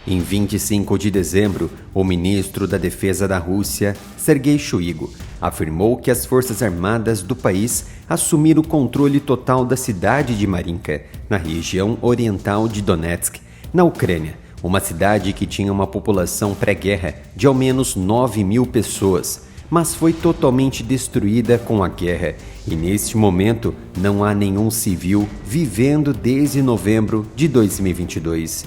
Em 25 de dezembro, o ministro da Defesa da Rússia, Sergei Shoigu, afirmou que as forças armadas do país assumiram o controle total da cidade de Marinka, na região oriental de Donetsk, na Ucrânia, uma cidade que tinha uma população pré-guerra de ao menos 9.000 pessoas, mas foi totalmente destruída com a guerra e neste momento não há nenhum civil vivendo desde novembro de 2022.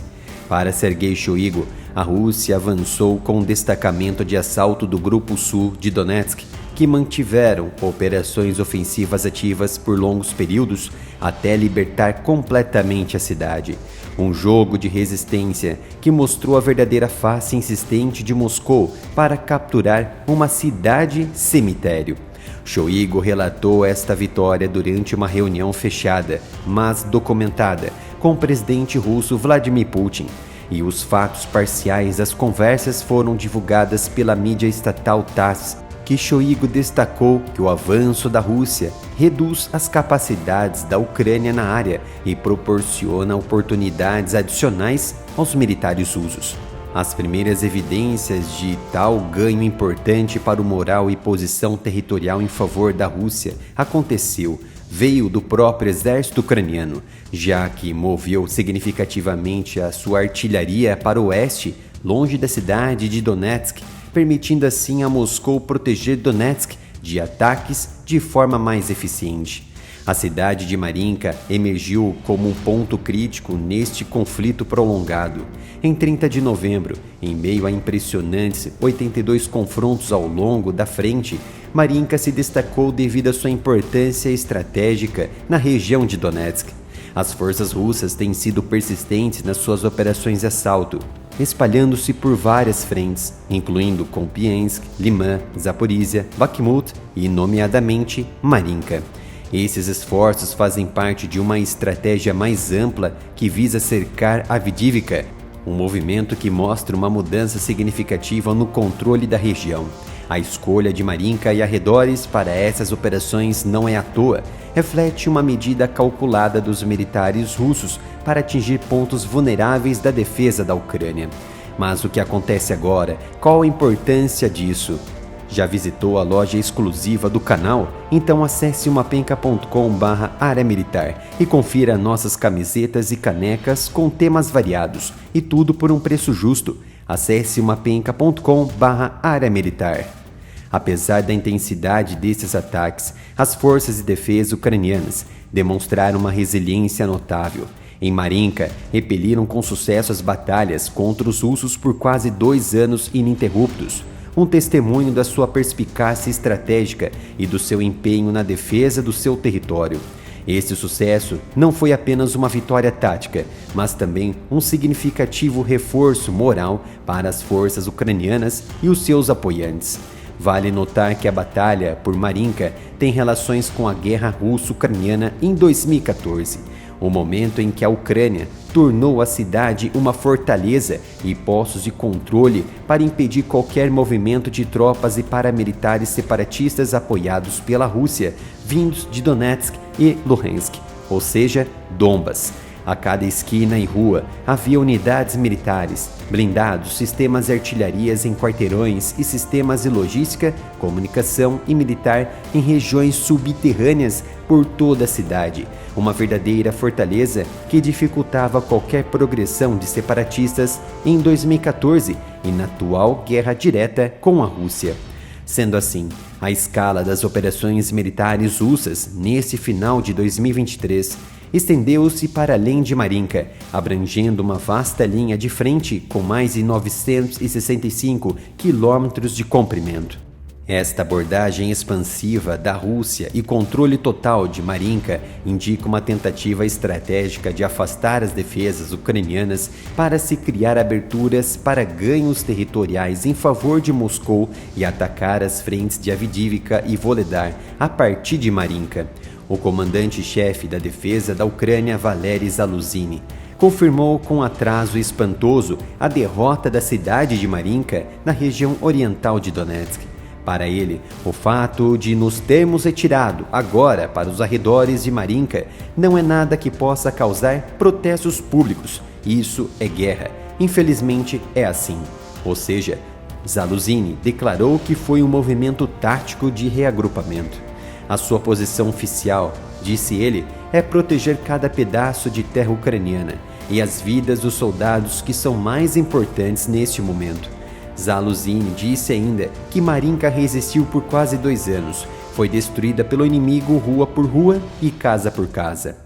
Para Sergei Shoigu, a Rússia avançou com um destacamento de assalto do Grupo Sul de Donetsk, que mantiveram operações ofensivas ativas por longos períodos até libertar completamente a cidade. Um jogo de resistência que mostrou a verdadeira face insistente de Moscou para capturar uma cidade-cemitério. Shoigu relatou esta vitória durante uma reunião fechada, mas documentada, com o presidente russo Vladimir Putin, e os fatos parciais das conversas foram divulgadas pela mídia estatal TASS, que Shoigu destacou que o avanço da Rússia reduz as capacidades da Ucrânia na área e proporciona oportunidades adicionais aos militares russos. As primeiras evidências de tal ganho importante para o moral e posição territorial em favor da Rússia veio do próprio exército ucraniano, já que moveu significativamente a sua artilharia para o oeste, longe da cidade de Donetsk, permitindo assim a Moscou proteger Donetsk de ataques de forma mais eficiente. A cidade de Marinka emergiu como um ponto crítico neste conflito prolongado. Em 30 de novembro, em meio a impressionantes 82 confrontos ao longo da frente, Marinka se destacou devido à sua importância estratégica na região de Donetsk. As forças russas têm sido persistentes nas suas operações de assalto, espalhando-se por várias frentes, incluindo Kupiansk, Liman, Zaporizhia, Bakhmut e, nomeadamente, Marinka. Esses esforços fazem parte de uma estratégia mais ampla que visa cercar Avdiivka, um movimento que mostra uma mudança significativa no controle da região. A escolha de Marinka e arredores para essas operações não é à toa, reflete uma medida calculada dos militares russos para atingir pontos vulneráveis da defesa da Ucrânia. Mas o que acontece agora? Qual a importância disso? Já visitou a loja exclusiva do canal? Então acesse mapenca.com/área militar e confira nossas camisetas e canecas com temas variados e tudo por um preço justo. Acesse mapenca.com/área militar. Apesar da intensidade desses ataques, as forças de defesa ucranianas demonstraram uma resiliência notável. Em Marinka, repeliram com sucesso as batalhas contra os russos por quase 2 anos ininterruptos, um testemunho da sua perspicácia estratégica e do seu empenho na defesa do seu território. Este sucesso não foi apenas uma vitória tática, mas também um significativo reforço moral para as forças ucranianas e os seus apoiantes. Vale notar que a batalha por Marinka tem relações com a guerra russo-ucraniana em 2014, o momento em que a Ucrânia tornou a cidade uma fortaleza e postos de controle para impedir qualquer movimento de tropas e paramilitares separatistas apoiados pela Rússia, vindos de Donetsk e Luhansk, ou seja, Donbas. A cada esquina e rua havia unidades militares, blindados, sistemas de artilharias em quarteirões e sistemas de logística, comunicação e militar em regiões subterrâneas por toda a cidade. Uma verdadeira fortaleza que dificultava qualquer progressão de separatistas em 2014 e na atual guerra direta com a Rússia. Sendo assim, a escala das operações militares russas nesse final de 2023 estendeu-se para além de Marinka, abrangendo uma vasta linha de frente com mais de 965 quilômetros de comprimento. Esta abordagem expansiva da Rússia e controle total de Marinka indica uma tentativa estratégica de afastar as defesas ucranianas para se criar aberturas para ganhos territoriais em favor de Moscou e atacar as frentes de Avdiivka e Volodar a partir de Marinka. O comandante-chefe da defesa da Ucrânia, Valery Zaluzhny, confirmou com atraso espantoso a derrota da cidade de Marinka na região oriental de Donetsk. Para ele, o fato de nos termos retirado agora para os arredores de Marinka não é nada que possa causar protestos públicos. Isso é guerra. Infelizmente é assim. Ou seja, Zaluzny declarou que foi um movimento tático de reagrupamento. A sua posição oficial, disse ele, é proteger cada pedaço de terra ucraniana e as vidas dos soldados que são mais importantes neste momento. Zaluzny disse ainda que Marinka resistiu por quase 2 anos, foi destruída pelo inimigo rua por rua e casa por casa.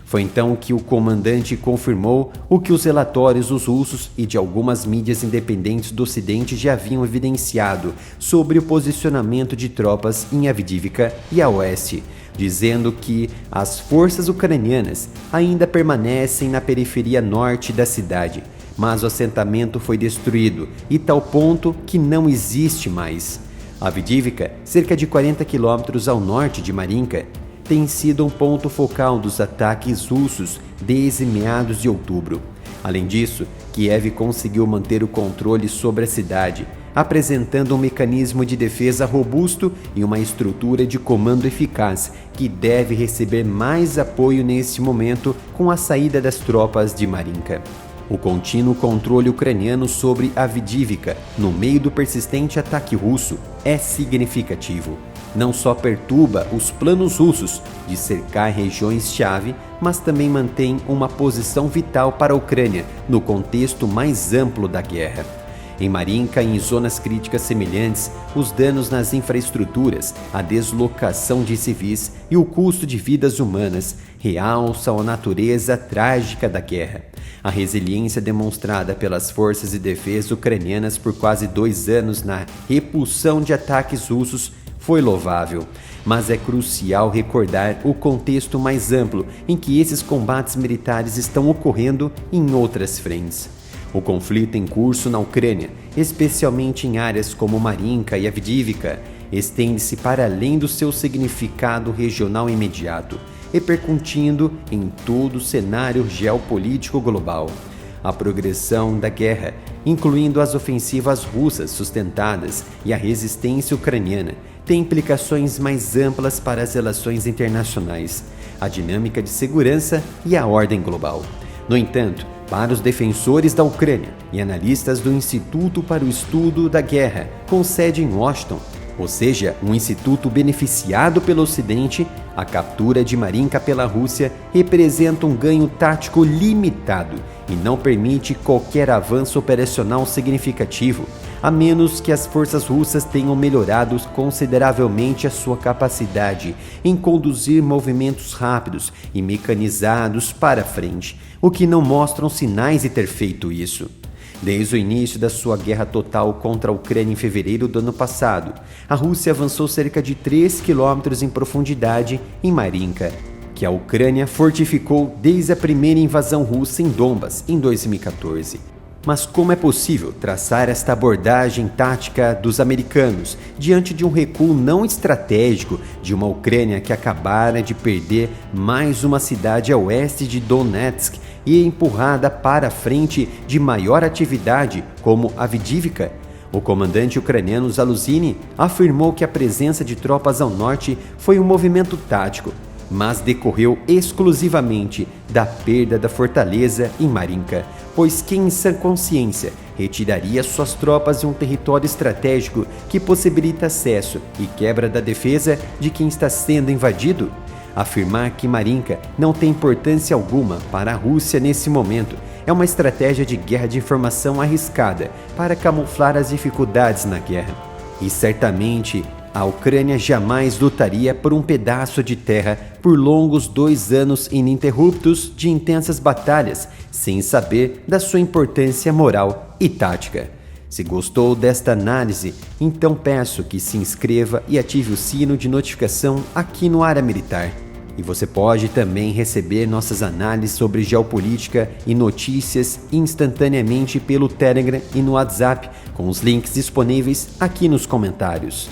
Foi então que o comandante confirmou o que os relatórios dos russos e de algumas mídias independentes do Ocidente já haviam evidenciado sobre o posicionamento de tropas em Avdiivka e a oeste, dizendo que as forças ucranianas ainda permanecem na periferia norte da cidade, mas o assentamento foi destruído e tal ponto que não existe mais. Avdiivka, cerca de 40 quilômetros ao norte de Marinka, tem sido um ponto focal dos ataques russos desde meados de outubro. Além disso, Kiev conseguiu manter o controle sobre a cidade, apresentando um mecanismo de defesa robusto e uma estrutura de comando eficaz que deve receber mais apoio neste momento com a saída das tropas de Marinka. O contínuo controle ucraniano sobre Avdiivka, no meio do persistente ataque russo, é significativo. Não só perturba os planos russos de cercar regiões-chave, mas também mantém uma posição vital para a Ucrânia no contexto mais amplo da guerra. Em Marinka e em zonas críticas semelhantes, os danos nas infraestruturas, a deslocação de civis e o custo de vidas humanas realçam a natureza trágica da guerra. A resiliência demonstrada pelas forças de defesa ucranianas por quase 2 anos na repulsão de ataques russos foi louvável, mas é crucial recordar o contexto mais amplo em que esses combates militares estão ocorrendo em outras frentes. O conflito em curso na Ucrânia, especialmente em áreas como Marinka e Avdiivka, estende-se para além do seu significado regional imediato, repercutindo em todo o cenário geopolítico global. A progressão da guerra, incluindo as ofensivas russas sustentadas e a resistência ucraniana, tem implicações mais amplas para as relações internacionais, a dinâmica de segurança e a ordem global. No entanto, para os defensores da Ucrânia e analistas do Instituto para o Estudo da Guerra, com sede em Washington, ou seja, um instituto beneficiado pelo Ocidente, a captura de Marinka pela Rússia representa um ganho tático limitado e não permite qualquer avanço operacional significativo, a menos que as forças russas tenham melhorado consideravelmente a sua capacidade em conduzir movimentos rápidos e mecanizados para frente, o que não mostram sinais de ter feito isso. Desde o início da sua guerra total contra a Ucrânia em fevereiro do ano passado, a Rússia avançou cerca de 3 quilômetros em profundidade em Marinka, que a Ucrânia fortificou desde a primeira invasão russa em Donbas em 2014. Mas como é possível traçar esta abordagem tática dos americanos diante de um recuo não estratégico de uma Ucrânia que acabara de perder mais uma cidade a oeste de Donetsk e empurrada para a frente de maior atividade como Avdiivka? O comandante ucraniano Zaluzny afirmou que a presença de tropas ao norte foi um movimento tático, mas decorreu exclusivamente da perda da fortaleza em Marinka, pois quem em sã consciência retiraria suas tropas de um território estratégico que possibilita acesso e quebra da defesa de quem está sendo invadido? Afirmar que Marinka não tem importância alguma para a Rússia nesse momento é uma estratégia de guerra de informação arriscada para camuflar as dificuldades na guerra. E certamente a Ucrânia jamais lutaria por um pedaço de terra por longos 2 anos ininterruptos de intensas batalhas, sem saber da sua importância moral e tática. Se gostou desta análise, então peço que se inscreva e ative o sino de notificação aqui no Área Militar. E você pode também receber nossas análises sobre geopolítica e notícias instantaneamente pelo Telegram e no WhatsApp, com os links disponíveis aqui nos comentários.